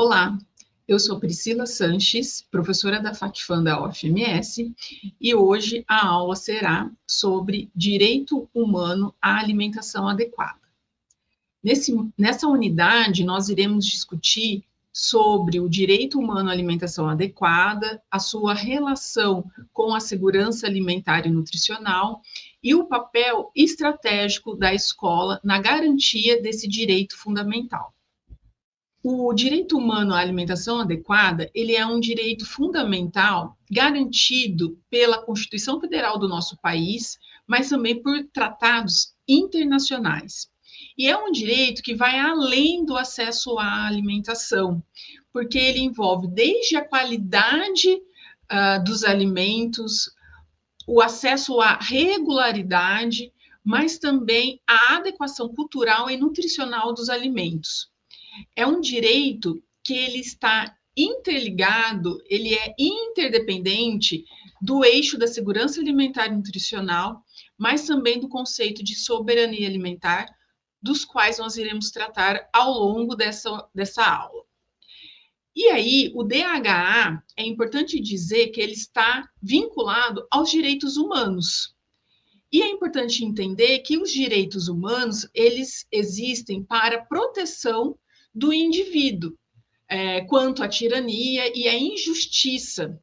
Olá, eu sou Priscila Sanches, professora da FACFAM da UFMS, e hoje a aula será sobre direito humano à alimentação adequada. Nessa unidade, nós iremos discutir sobre o direito humano à alimentação adequada, a sua relação com a segurança alimentar e nutricional e o papel estratégico da escola na garantia desse direito fundamental. O direito humano à alimentação adequada, ele é um direito fundamental garantido pela Constituição Federal do nosso país, mas também por tratados internacionais. E é um direito que vai além do acesso à alimentação, porque ele envolve desde a qualidade dos alimentos, o acesso à regularidade, mas também a adequação cultural e nutricional dos alimentos. É um direito que ele está interligado, ele é interdependente do eixo da segurança alimentar e nutricional, mas também do conceito de soberania alimentar, dos quais nós iremos tratar ao longo dessa aula. E aí, o DHA, é importante dizer que ele está vinculado aos direitos humanos. E é importante entender que os direitos humanos, eles existem para proteção do indivíduo, quanto à tirania e à injustiça.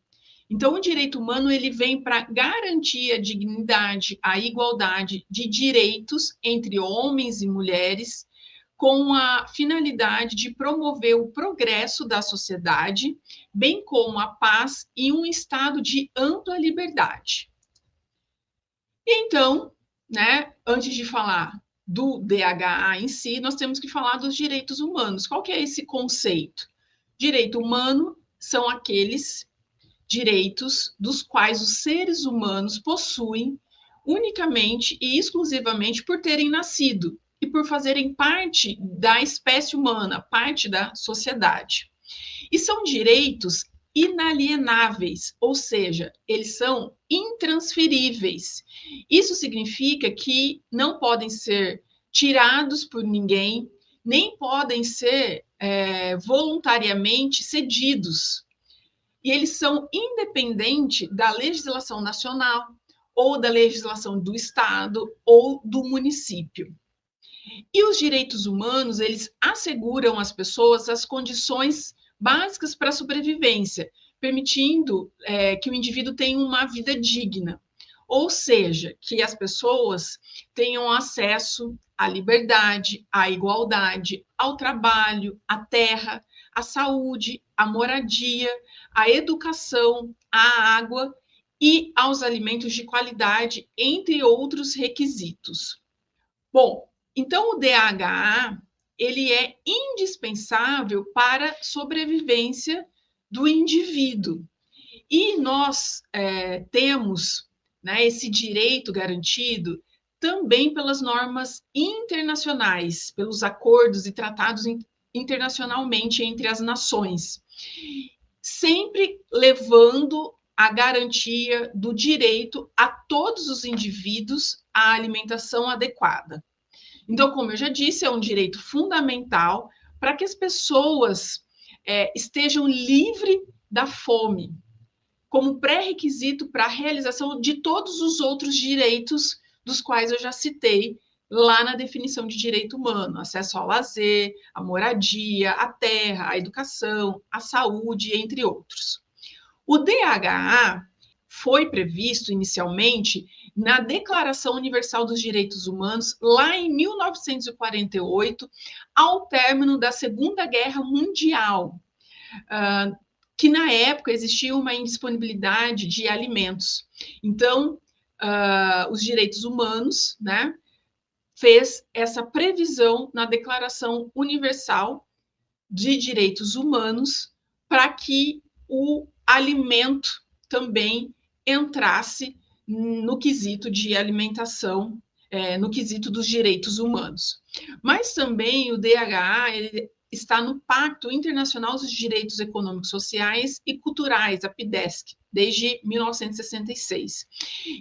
Então, o direito humano ele vem para garantir a dignidade, a igualdade de direitos entre homens e mulheres, com a finalidade de promover o progresso da sociedade, bem como a paz e um estado de ampla liberdade. Então, antes de falar do DHA em si, nós temos que falar dos direitos humanos. Qual que é esse conceito? Direito humano são aqueles direitos dos quais os seres humanos possuem unicamente e exclusivamente por terem nascido e por fazerem parte da espécie humana, parte da sociedade. E são direitos inalienáveis, ou seja, eles são intransferíveis. Isso significa que não podem ser tirados por ninguém, nem podem ser voluntariamente cedidos. E eles são independentes da legislação nacional, ou da legislação do Estado, ou do município. E os direitos humanos, eles asseguram às pessoas as condições básicas para a sobrevivência, permitindo que o indivíduo tenha uma vida digna. Ou seja, que as pessoas tenham acesso à liberdade, à igualdade, ao trabalho, à terra, à saúde, à moradia, à educação, à água e aos alimentos de qualidade, entre outros requisitos. Bom, então o DHA ele é indispensável para a sobrevivência do indivíduo. E nós temos esse direito garantido também pelas normas internacionais, pelos acordos e tratados internacionalmente entre as nações, sempre levando a garantia do direito a todos os indivíduos à alimentação adequada. Então, como eu já disse, é um direito fundamental para que as pessoas estejam livres da fome, como pré-requisito para a realização de todos os outros direitos dos quais eu já citei lá na definição de direito humano: acesso ao lazer, à moradia, à terra, à educação, à saúde, entre outros. O DHA foi previsto inicialmente na Declaração Universal dos Direitos Humanos, lá em 1948, ao término da Segunda Guerra Mundial, que na época existia uma indisponibilidade de alimentos. Então, os direitos humanos, fez essa previsão na Declaração Universal de Direitos Humanos para que o alimento também entrasse no quesito de alimentação, no quesito dos direitos humanos. Mas também o DHA ele está no Pacto Internacional dos Direitos Econômicos, Sociais e Culturais, a PIDESC, desde 1966.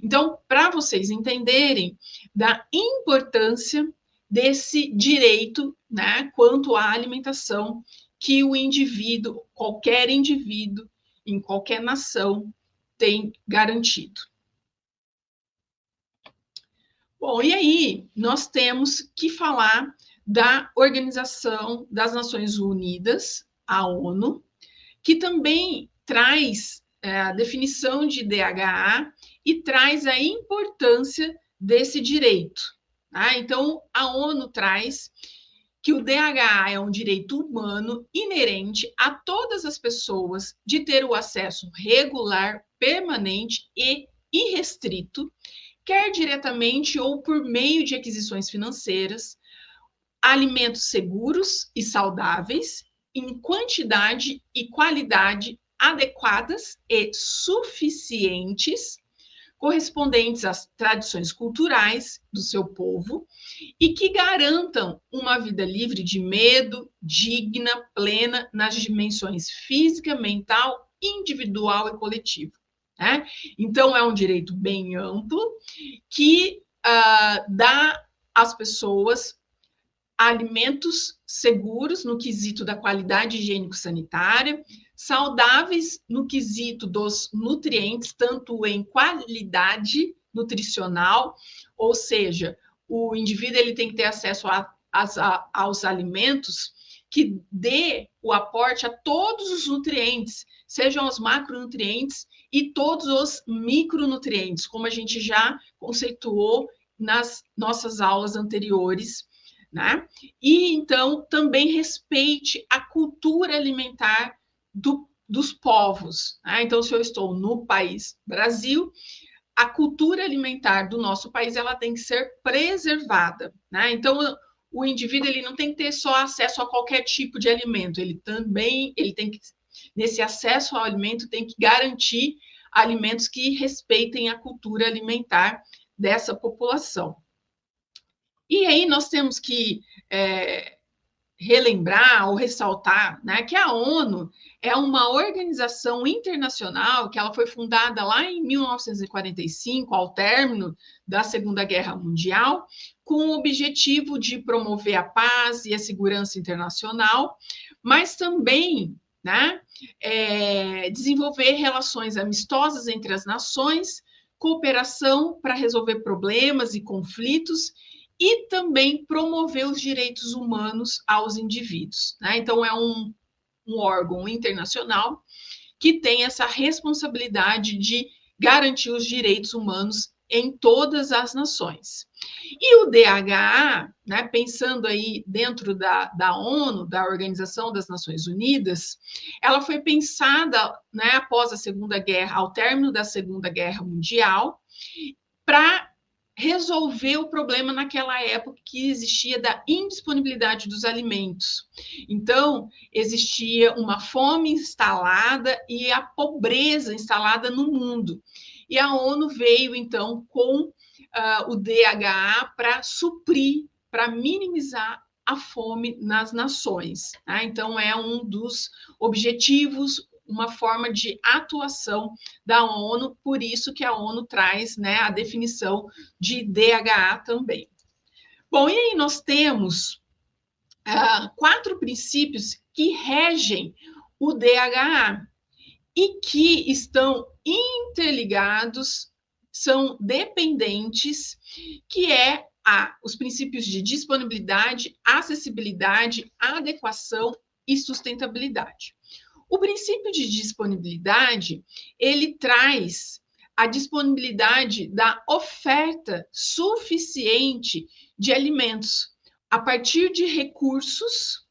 Então, para vocês entenderem da importância desse direito, quanto à alimentação que o indivíduo, qualquer indivíduo, em qualquer nação, tem garantido. Bom, e aí nós temos que falar da Organização das Nações Unidas, a ONU, que também traz a definição de DHA e traz a importância desse direito. Tá? Então, a ONU traz que o DHA é um direito humano inerente a todas as pessoas de ter o acesso regular, permanente e irrestrito, quer diretamente ou por meio de aquisições financeiras, alimentos seguros e saudáveis, em quantidade e qualidade adequadas e suficientes, correspondentes às tradições culturais do seu povo e que garantam uma vida livre de medo, digna, plena nas dimensões física, mental, individual e coletiva. Né? Então, é um direito bem amplo que dá às pessoas alimentos seguros no quesito da qualidade higiênico-sanitária, saudáveis no quesito dos nutrientes, tanto em qualidade nutricional, ou seja, o indivíduo ele tem que ter acesso aos alimentos que dê o aporte a todos os nutrientes, sejam os macronutrientes e todos os micronutrientes, como a gente já conceituou nas nossas aulas anteriores, né? E então também respeite a cultura alimentar dos povos. Né? Então, se eu estou no país Brasil, a cultura alimentar do nosso país ela tem que ser preservada. Né? Então, o indivíduo ele não tem que ter só acesso a qualquer tipo de alimento, ele tem que, nesse acesso ao alimento, tem que garantir alimentos que respeitem a cultura alimentar dessa população. E aí nós temos que relembrar ou ressaltar, né, que a ONU é uma organização internacional que ela foi fundada lá em 1945, ao término da Segunda Guerra Mundial, com o objetivo de promover a paz e a segurança internacional, mas também, né, desenvolver relações amistosas entre as nações, cooperação para resolver problemas e conflitos, e também promover os direitos humanos aos indivíduos. Né? Então, é um órgão internacional que tem essa responsabilidade de garantir os direitos humanos em todas as nações. E o DHA, né, pensando aí dentro da ONU, da Organização das Nações Unidas, ela foi pensada, né, após a Segunda Guerra, ao término da Segunda Guerra Mundial, para resolver o problema naquela época que existia da indisponibilidade dos alimentos. Então, existia uma fome instalada e a pobreza instalada no mundo. E a ONU veio, então, com o DHA para suprir, para minimizar a fome nas nações. Tá? Então, é um dos objetivos, uma forma de atuação da ONU, por isso que a ONU traz, né, a definição de DHA também. Bom, e aí nós temos 4 princípios que regem o DHA e que estão interligados, são dependentes, que é os princípios de disponibilidade, acessibilidade, adequação e sustentabilidade. O princípio de disponibilidade, ele traz a disponibilidade da oferta suficiente de alimentos a partir de recursos,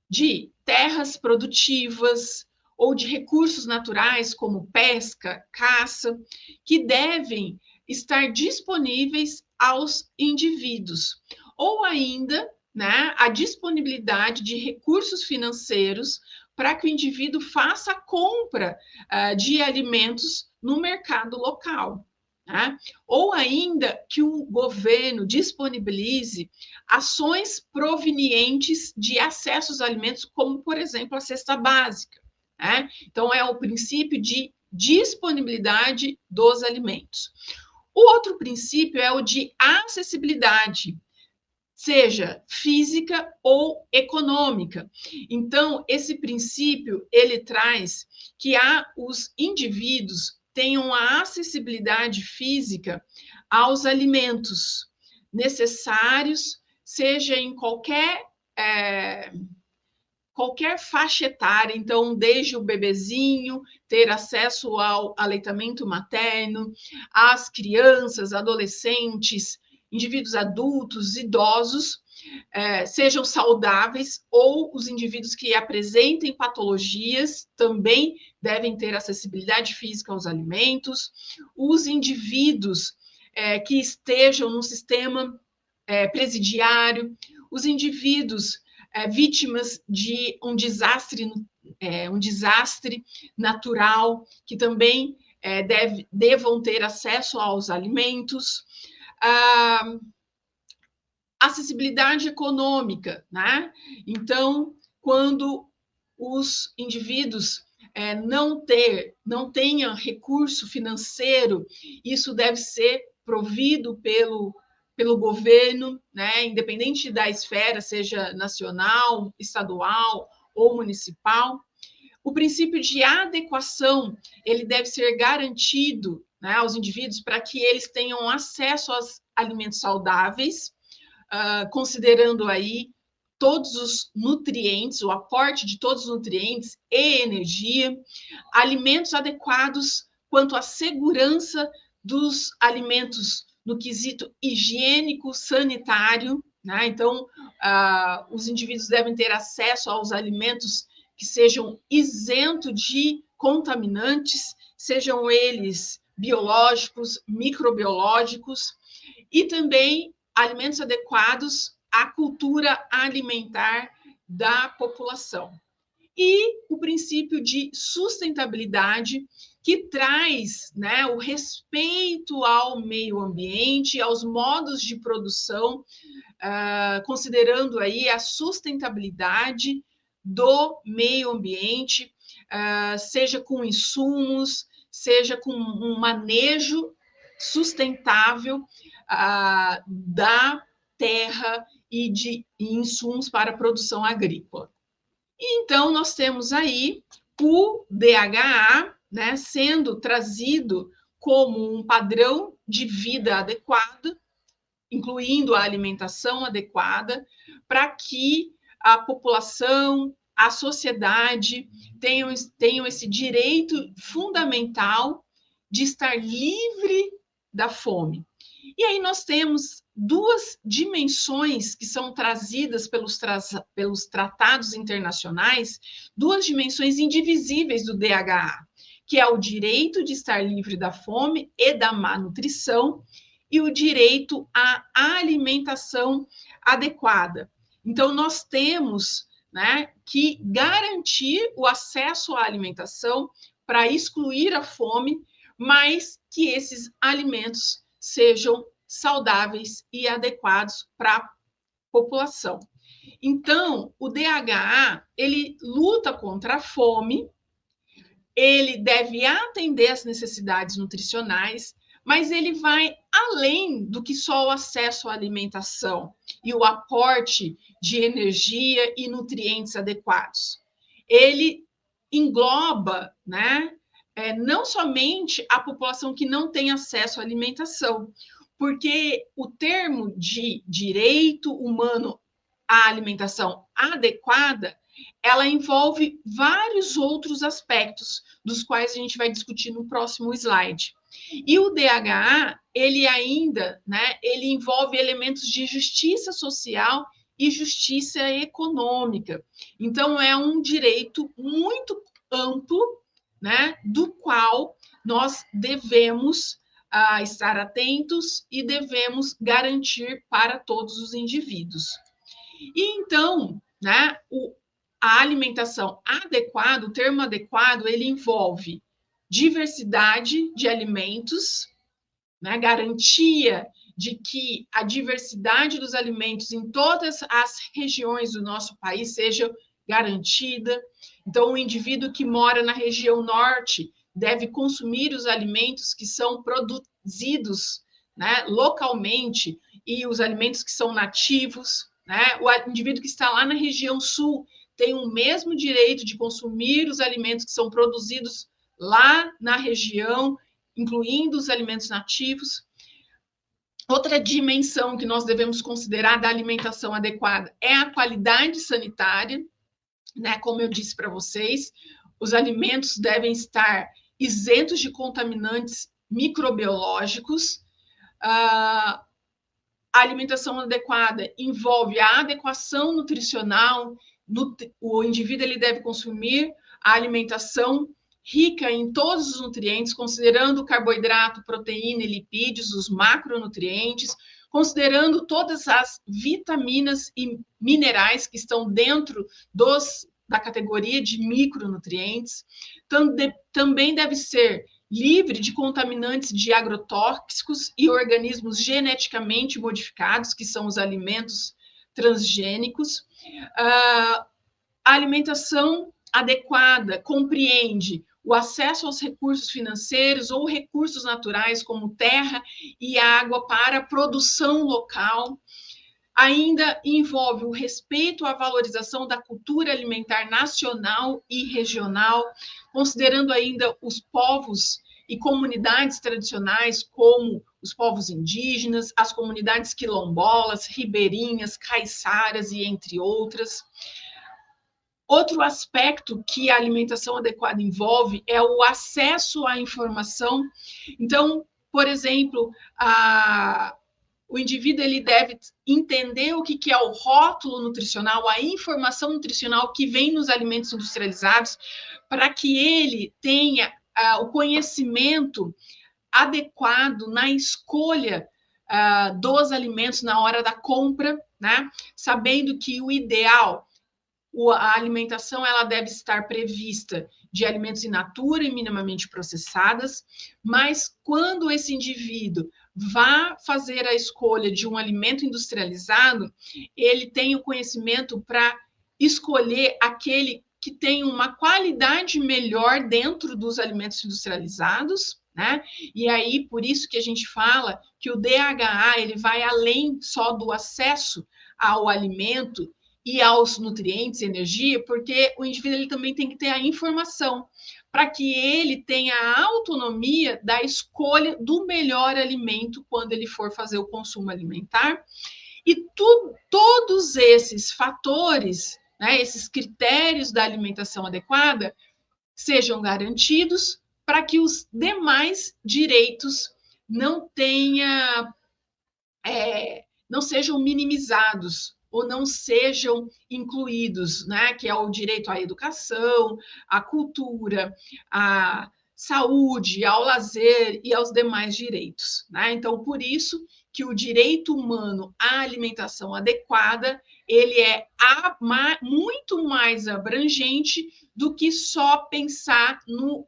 de terras produtivas ou de recursos naturais como pesca, caça, que devem estar disponíveis aos indivíduos. Ou ainda, né, a disponibilidade de recursos financeiros para que o indivíduo faça a compra de alimentos no mercado local. Né? Ou ainda que o governo disponibilize ações provenientes de acesso aos alimentos, como, por exemplo, a cesta básica. Né? Então, é o princípio de disponibilidade dos alimentos. O outro princípio é o de acessibilidade. seja física ou econômica. Então, esse princípio, ele traz que os indivíduos tenham a acessibilidade física aos alimentos necessários, seja em qualquer faixa etária, então, desde o bebezinho, ter acesso ao aleitamento materno, as crianças, adolescentes, indivíduos adultos, idosos, sejam saudáveis, ou os indivíduos que apresentem patologias também devem ter acessibilidade física aos alimentos, os indivíduos que estejam no sistema presidiário, os indivíduos vítimas de um desastre natural, que também devam ter acesso aos alimentos. Acessibilidade econômica, né? Então, quando os indivíduos não tenham recurso financeiro, isso deve ser provido pelo governo, né? Independente da esfera, seja nacional, estadual ou municipal. O princípio de adequação, ele deve ser garantido, né, aos indivíduos para que eles tenham acesso aos alimentos saudáveis, considerando aí todos os nutrientes, o aporte de todos os nutrientes e energia, alimentos adequados quanto à segurança dos alimentos no quesito higiênico, sanitário, né? Então, os indivíduos devem ter acesso aos alimentos que sejam isentos de contaminantes, sejam eles biológicos, microbiológicos, e também alimentos adequados à cultura alimentar da população. E o princípio de sustentabilidade, que traz, né, o respeito ao meio ambiente, aos modos de produção, considerando aí a sustentabilidade do meio ambiente, seja com insumos, seja com um manejo sustentável da terra e de insumos para a produção agrícola. Então, nós temos aí o DHA, né, sendo trazido como um padrão de vida adequado, incluindo a alimentação adequada, para que a população, a sociedade tenham esse direito fundamental de estar livre da fome. E aí nós temos duas dimensões que são trazidas pelos tratados internacionais, duas dimensões indivisíveis do DHA, que é o direito de estar livre da fome e da má nutrição, e o direito à alimentação adequada. Então, nós temos, né, que garantir o acesso à alimentação para excluir a fome, mas que esses alimentos sejam saudáveis e adequados para a população. Então, o DHA, ele luta contra a fome, ele deve atender às necessidades nutricionais, mas ele vai além do que só o acesso à alimentação e o aporte de energia e nutrientes adequados. Ele engloba, né, não somente a população que não tem acesso à alimentação, porque o termo de direito humano à alimentação adequada, ela envolve vários outros aspectos, dos quais a gente vai discutir no próximo slide. E o DHA, ele ainda, né, ele envolve elementos de justiça social e justiça econômica. Então, é um direito muito amplo, né, do qual nós devemos estar atentos e devemos garantir para todos os indivíduos. E então, né, a alimentação adequada, o termo adequado, ele envolve diversidade de alimentos, né, garantia de que a diversidade dos alimentos em todas as regiões do nosso país seja garantida. Então, o indivíduo que mora na região norte deve consumir os alimentos que são produzidos, né, localmente e os alimentos que são nativos, né? O indivíduo que está lá na região sul tem o mesmo direito de consumir os alimentos que são produzidos lá na região, incluindo os alimentos nativos. Outra dimensão que nós devemos considerar da alimentação adequada é a qualidade sanitária, né? Como eu disse para vocês, os alimentos devem estar isentos de contaminantes microbiológicos. A alimentação adequada envolve a adequação nutricional. O indivíduo ele deve consumir a alimentação rica em todos os nutrientes, considerando carboidrato, proteína e lipídios, os macronutrientes, considerando todas as vitaminas e minerais que estão dentro da categoria de micronutrientes. Também deve ser livre de contaminantes de agrotóxicos e organismos geneticamente modificados, que são os alimentos transgênicos. A alimentação adequada compreende o acesso aos recursos financeiros ou recursos naturais, como terra e água, para a produção local. Ainda envolve o respeito à valorização da cultura alimentar nacional e regional, considerando ainda os povos e comunidades tradicionais, como os povos indígenas, as comunidades quilombolas, ribeirinhas, caiçaras e entre outras. Outro aspecto que a alimentação adequada envolve é o acesso à informação. Então, por exemplo, o indivíduo ele deve entender o que é o rótulo nutricional, a informação nutricional que vem nos alimentos industrializados, para que ele tenha o conhecimento adequado na escolha dos alimentos na hora da compra, né? Sabendo que o ideal, a alimentação ela deve estar prevista de alimentos in natura e minimamente processadas, mas quando esse indivíduo vá fazer a escolha de um alimento industrializado, ele tem o conhecimento para escolher aquele que tem uma qualidade melhor dentro dos alimentos industrializados, né? E aí, por isso que a gente fala que o DHA ele vai além só do acesso ao alimento e aos nutrientes e energia, porque o indivíduo ele também tem que ter a informação para que ele tenha a autonomia da escolha do melhor alimento quando ele for fazer o consumo alimentar. E todos esses fatores, né, esses critérios da alimentação adequada, sejam garantidos para que os demais direitos não sejam minimizados ou não sejam incluídos, né? Que é o direito à educação, à cultura, à saúde, ao lazer e aos demais direitos, né? Então, por isso que o direito humano à alimentação adequada, ele é muito mais abrangente do que só pensar no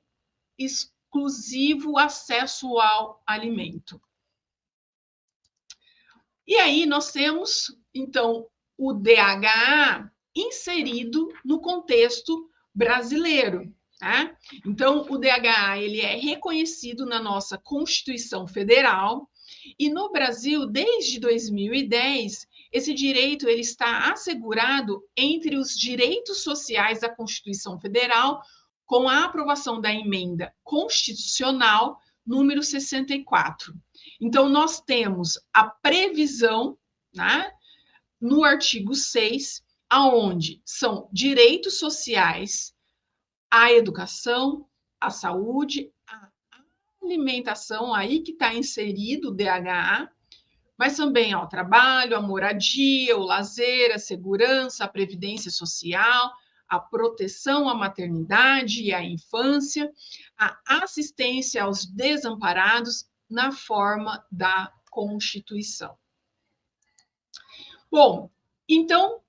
exclusivo acesso ao alimento. E aí nós temos, então, o DHA inserido no contexto brasileiro, tá? Então, o DHA ele é reconhecido na nossa Constituição Federal e no Brasil, desde 2010, esse direito ele está assegurado entre os direitos sociais da Constituição Federal com a aprovação da emenda constitucional número 64. Então, nós temos a previsão, né, no artigo 6, aonde são direitos sociais à educação, à saúde, à alimentação, aí que está inserido o DHA, mas também ao trabalho, à moradia, o lazer, a segurança, a previdência social, a proteção à maternidade e à infância, a assistência aos desamparados na forma da Constituição. Bom, então,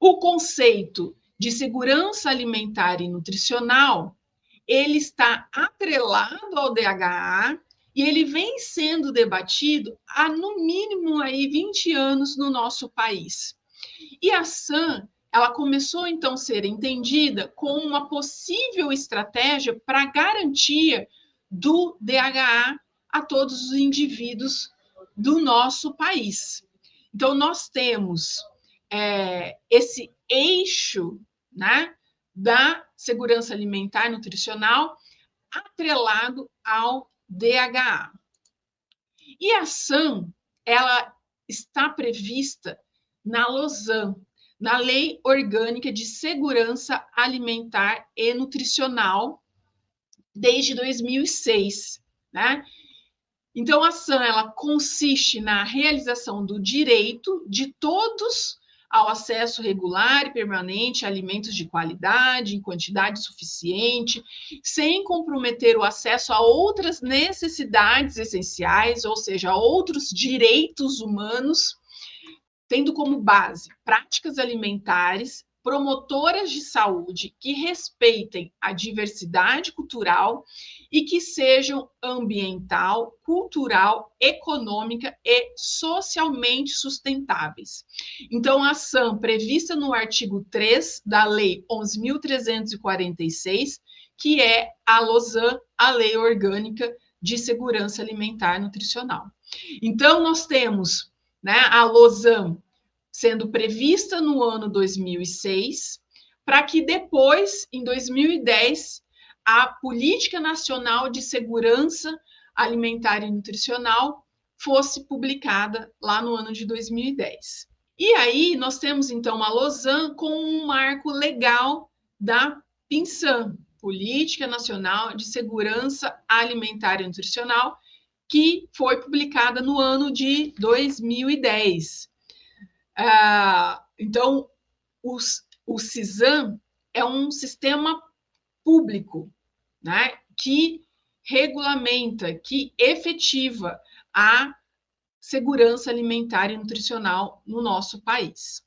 o conceito de segurança alimentar e nutricional, ele está atrelado ao DHA e ele vem sendo debatido há, no mínimo, aí 20 anos no nosso país. E a SAM, ela começou, então, a ser entendida como uma possível estratégia para a garantia do DHA a todos os indivíduos do nosso país. Então, nós temos esse eixo, né, da segurança alimentar e nutricional atrelado ao DHA. E a SAM, ela está prevista na LOSAN, na Lei Orgânica de Segurança Alimentar e Nutricional, desde 2006, né? Então, a SAM, ela consiste na realização do direito de todos ao acesso regular e permanente a alimentos de qualidade, em quantidade suficiente, sem comprometer o acesso a outras necessidades essenciais, ou seja, a outros direitos humanos, tendo como base práticas alimentares promotoras de saúde que respeitem a diversidade cultural e que sejam ambiental, cultural, econômica e socialmente sustentáveis. Então, a ação prevista no artigo 3 da Lei 11.346, que é a LOSAN, a Lei Orgânica de Segurança Alimentar e Nutricional. Então, nós temos, né, a LOSAN sendo prevista no ano 2006, para que depois, em 2010, a Política Nacional de Segurança Alimentar e Nutricional fosse publicada lá no ano de 2010. E aí nós temos, então, a LOSAN com um marco legal da PINSAM, Política Nacional de Segurança Alimentar e Nutricional, que foi publicada no ano de 2010. Então, o CISAM é um sistema público, né, que regulamenta, que efetiva a segurança alimentar e nutricional no nosso país.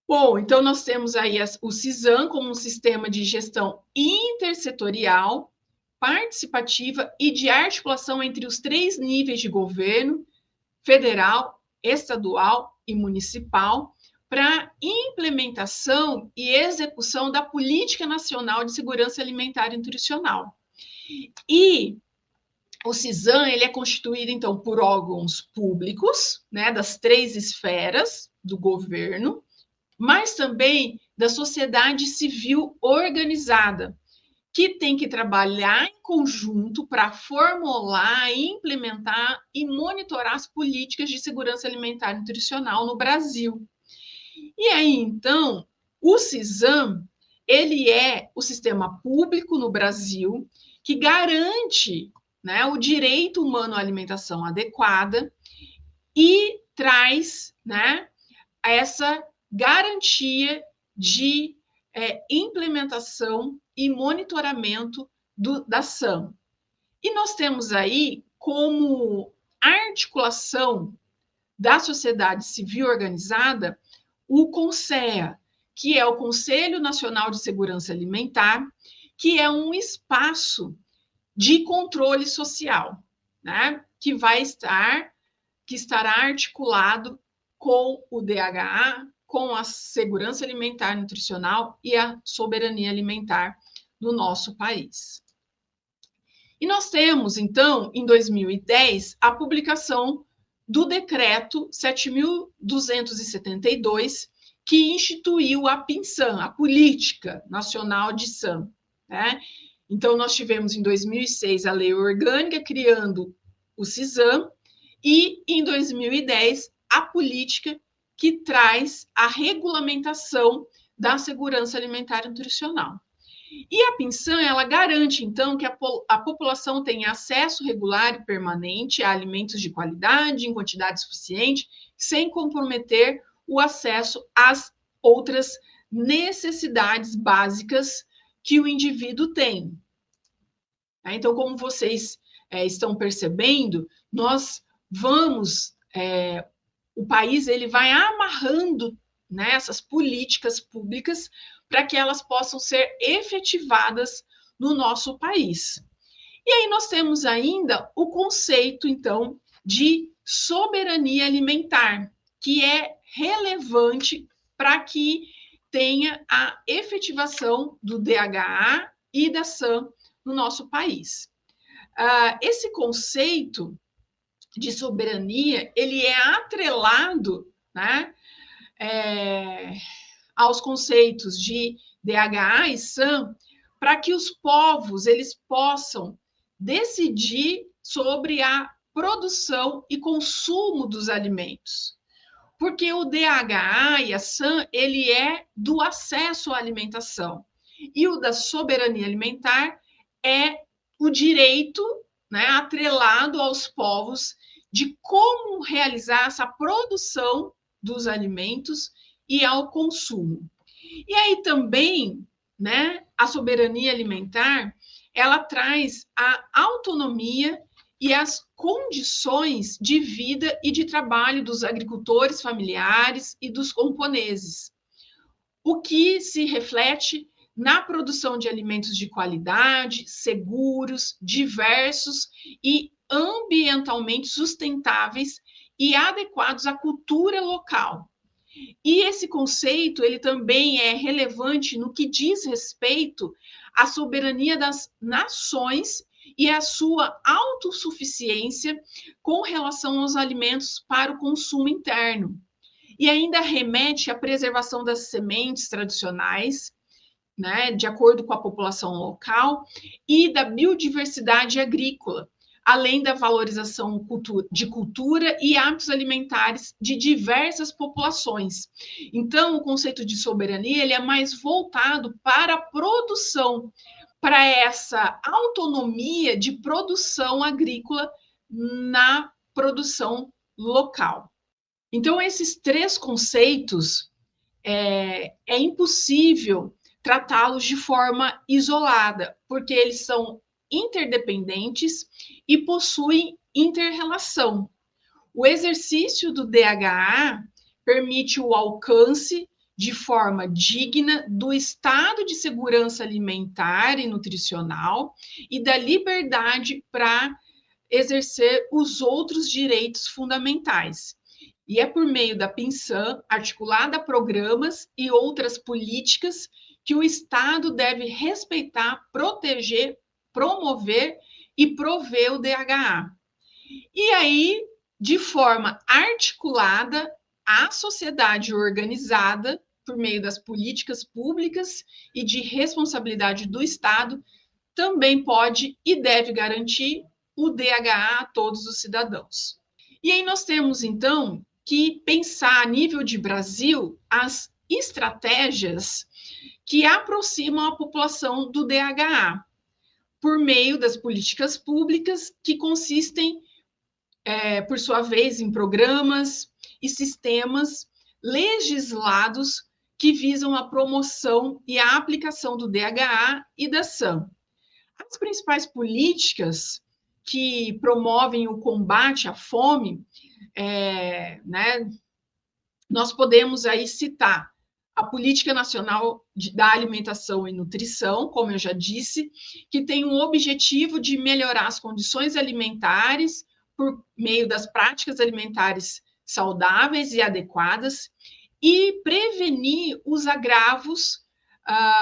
Bom, então nós temos aí o CISAM como um sistema de gestão intersetorial, participativa e de articulação entre os 3 níveis de governo, federal, estadual e municipal, para implementação e execução da Política Nacional de Segurança Alimentar e Nutricional. E o CISAM, ele é constituído, então, por órgãos públicos, né, das 3 esferas do governo, mas também da sociedade civil organizada, que tem que trabalhar em conjunto para formular, implementar e monitorar as políticas de segurança alimentar e nutricional no Brasil. E aí, então, o CISAM, ele é o sistema público no Brasil que garante, né, o direito humano à alimentação adequada e traz, né, essa garantia de implementação e monitoramento da SAM. E nós temos aí como articulação da sociedade civil organizada o CONSEA, que é o Conselho Nacional de Segurança Alimentar, que é um espaço de controle social, né, que estará articulado com o DHA, com a segurança alimentar e nutricional e a soberania alimentar do nosso país. E nós temos, então, em 2010, a publicação do decreto 7.272, que instituiu a PINSAM, a Política Nacional de SAM, né? Então, nós tivemos em 2006 a Lei Orgânica criando o CISAM e, em 2010, a política que traz a regulamentação da segurança alimentar e nutricional. E a PINSAM, ela garante, então, que a população tenha acesso regular e permanente a alimentos de qualidade, em quantidade suficiente, sem comprometer o acesso às outras necessidades básicas que o indivíduo tem. Então, como vocês estão percebendo, nós vamos... o país ele vai amarrando, né, essas políticas públicas para que elas possam ser efetivadas no nosso país. E aí nós temos ainda o conceito, então, de soberania alimentar, que é relevante para que tenha a efetivação do DHA e da SAM no nosso país. Esse conceito de soberania, ele é atrelado, né, aos conceitos de DHA e SAM, para que os povos eles possam decidir sobre a produção e consumo dos alimentos. Porque o DHA e a SAM, ele é do acesso à alimentação. E o da soberania alimentar é o direito, né, atrelado aos povos de como realizar essa produção dos alimentos e ao consumo. E aí também, né, a soberania alimentar, ela traz a autonomia e as condições de vida e de trabalho dos agricultores familiares e dos camponeses, o que se reflete na produção de alimentos de qualidade, seguros, diversos e ambientalmente sustentáveis e adequados à cultura local. E esse conceito, ele também é relevante no que diz respeito à soberania das nações e à sua autossuficiência com relação aos alimentos para o consumo interno. E ainda remete à preservação das sementes tradicionais, né, de acordo com a população local, e da biodiversidade agrícola, além da valorização de cultura e hábitos alimentares de diversas populações. Então, o conceito de soberania ele é mais voltado para a produção, para essa autonomia de produção agrícola na produção local. Então, esses três conceitos é impossível tratá-los de forma isolada, porque eles são interdependentes e possuem interrelação. O exercício do DHA permite o alcance de forma digna do estado de segurança alimentar e nutricional e da liberdade para exercer os outros direitos fundamentais. E é por meio da PINSAM, articulada a programas e outras políticas, que o Estado deve respeitar, proteger, promover e prover o DHA. E aí, de forma articulada, a sociedade organizada, por meio das políticas públicas e de responsabilidade do Estado, também pode e deve garantir o DHA a todos os cidadãos. E aí nós temos, então, que pensar a nível de Brasil as estratégias que aproximam a população do DHA, por meio das políticas públicas que consistem, por sua vez, em programas e sistemas legislados que visam a promoção e a aplicação do DHA e da SAM. As principais políticas que promovem o combate à fome, né, nós podemos aí citar a Política Nacional da Alimentação e Nutrição, como eu já disse, que tem o objetivo de melhorar as condições alimentares por meio das práticas alimentares saudáveis e adequadas e prevenir os agravos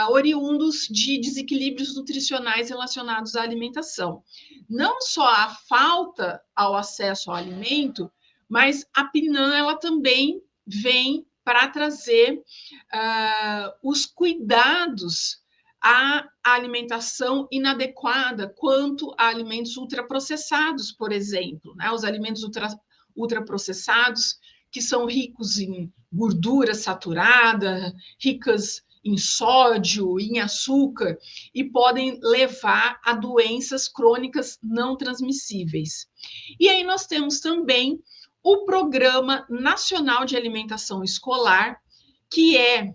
oriundos de desequilíbrios nutricionais relacionados à alimentação. Não só a falta ao acesso ao alimento, mas a PNAM ela também vem para trazer os cuidados à alimentação inadequada quanto a alimentos ultraprocessados, por exemplo, né? Os alimentos ultraprocessados que são ricos em gordura saturada, ricas em sódio, em açúcar, e podem levar a doenças crônicas não transmissíveis. E aí nós temos também o Programa Nacional de Alimentação Escolar, que é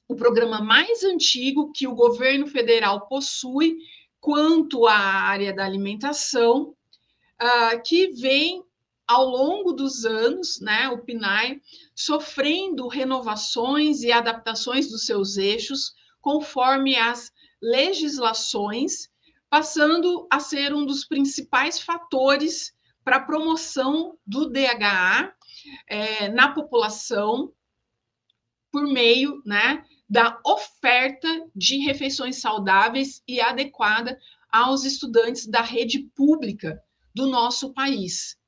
o programa mais antigo que o governo federal possui quanto à área da alimentação, que vem ao longo dos anos, né, o PNAE, sofrendo renovações e adaptações dos seus eixos, conforme as legislações, passando a ser um dos principais fatores para a promoção do DHA na população, por meio, né, da oferta de refeições saudáveis e adequada aos estudantes da rede pública do nosso país.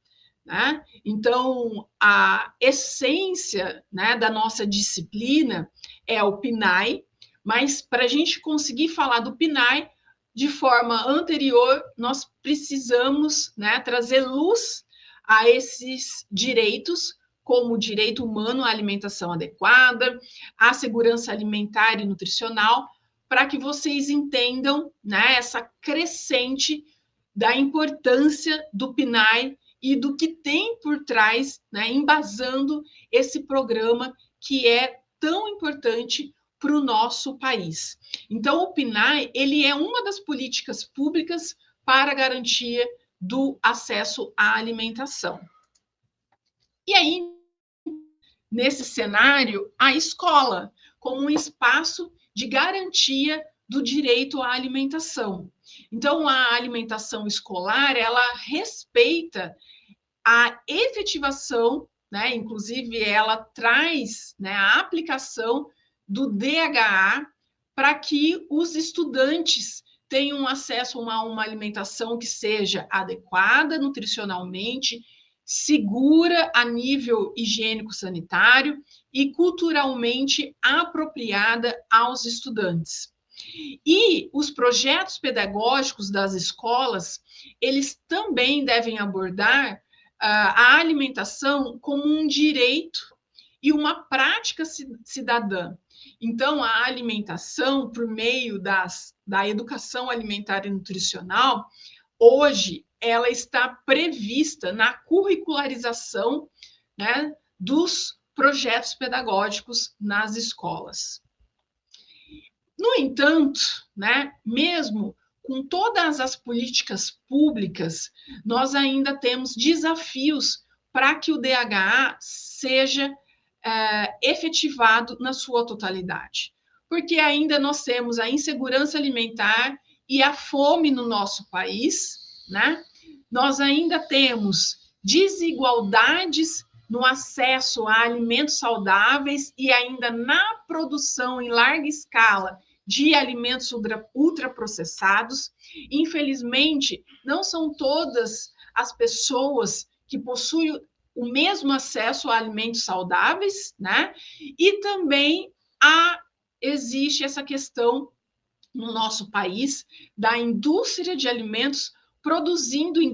né? Então, a essência, né, da nossa disciplina é o PNAE, mas para a gente conseguir falar do PNAE de forma anterior, nós precisamos, né, trazer luz a esses direitos, como o direito humano à alimentação adequada, à segurança alimentar e nutricional, para que vocês entendam, né, essa crescente da importância do PNAE e do que tem por trás, né, embasando esse programa que é tão importante para o nosso país. Então, o PNAE ele é uma das políticas públicas para a garantia do acesso à alimentação. E aí, nesse cenário, a escola como um espaço de garantia do direito à alimentação. Então, a alimentação escolar, ela respeita a efetivação, né, inclusive ela traz, né, a aplicação do DHA para que os estudantes tenham acesso a uma alimentação que seja adequada nutricionalmente, segura a nível higiênico-sanitário e culturalmente apropriada aos estudantes. E os projetos pedagógicos das escolas, eles também devem abordar a alimentação como um direito e uma prática cidadã. Então, a alimentação, por meio da educação alimentar e nutricional, hoje ela está prevista na curricularização, né, dos projetos pedagógicos nas escolas. No entanto, né, mesmo com todas as políticas públicas, nós ainda temos desafios para que o DHA seja efetivado na sua totalidade. Porque ainda nós temos a insegurança alimentar e a fome no nosso país, né? Nós ainda temos desigualdades no acesso a alimentos saudáveis e ainda na produção em larga escala de alimentos ultraprocessados. Infelizmente, não são todas as pessoas que possuem o mesmo acesso a alimentos saudáveis, né? E também existe essa questão no nosso país da indústria de alimentos produzindo em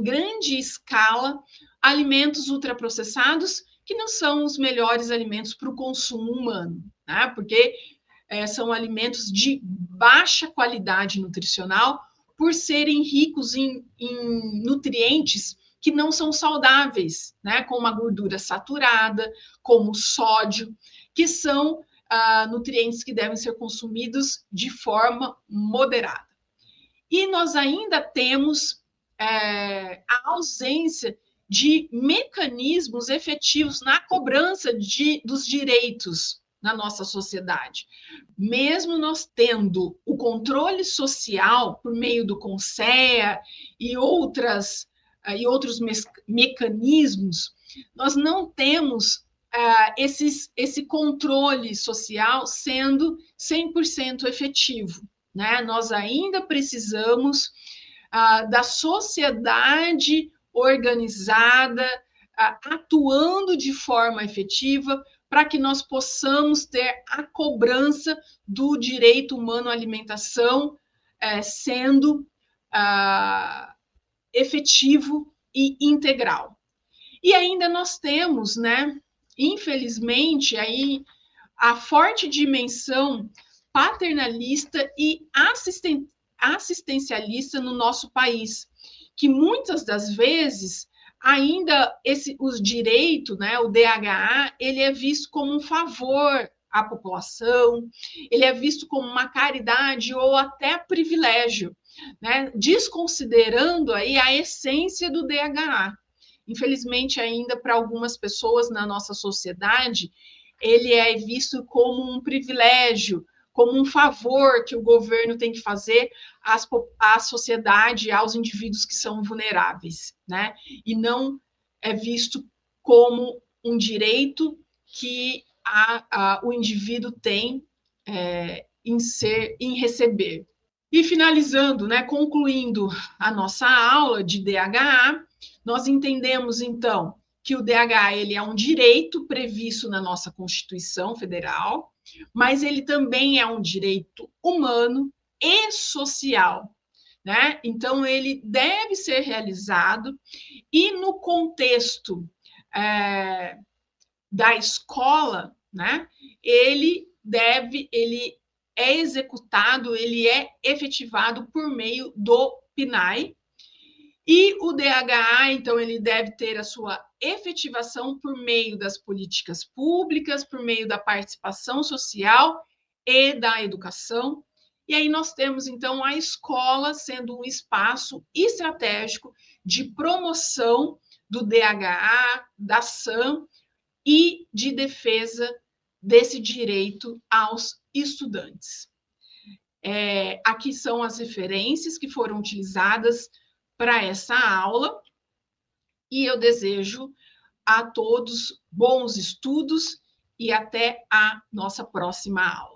grande escala alimentos ultraprocessados que não são os melhores alimentos para o consumo humano, né? Porque são alimentos de baixa qualidade nutricional por serem ricos em nutrientes que não são saudáveis, né? Como a gordura saturada, como o sódio, que são nutrientes que devem ser consumidos de forma moderada. E nós ainda temos a ausência de mecanismos efetivos na cobrança dos direitos na nossa sociedade. Mesmo nós tendo o controle social por meio do CONSEA e outros mecanismos, nós não temos esse controle social sendo 100% efetivo, né? Nós ainda precisamos da sociedade organizada, atuando de forma efetiva para que nós possamos ter a cobrança do direito humano à alimentação sendo efetivo e integral. E ainda nós temos, né, infelizmente, aí a forte dimensão paternalista e assistencialista no nosso país, que muitas das vezes ainda os direitos, né, o DHA, ele é visto como um favor à população, ele é visto como uma caridade ou até privilégio, né, desconsiderando aí a essência do DHA. Infelizmente, ainda para algumas pessoas na nossa sociedade, ele é visto como um privilégio, como um favor que o governo tem que fazer à sociedade, aos indivíduos que são vulneráveis, né? E não é visto como um direito que o indivíduo tem em receber. E finalizando, né, concluindo a nossa aula de DHA, Nós entendemos, então, que o DH ele é um direito previsto na nossa Constituição Federal, mas ele também é um direito humano e social, né? Então, ele deve ser realizado e no contexto da escola, né? Ele é executado, ele é efetivado por meio do PNAE, e o DHA, então, ele deve ter a sua efetivação por meio das políticas públicas, por meio da participação social e da educação. E aí nós temos, então, a escola sendo um espaço estratégico de promoção do DHA, da SAM e de defesa desse direito aos estudantes. Aqui são as referências que foram utilizadas para essa aula, e eu desejo a todos bons estudos e até a nossa próxima aula.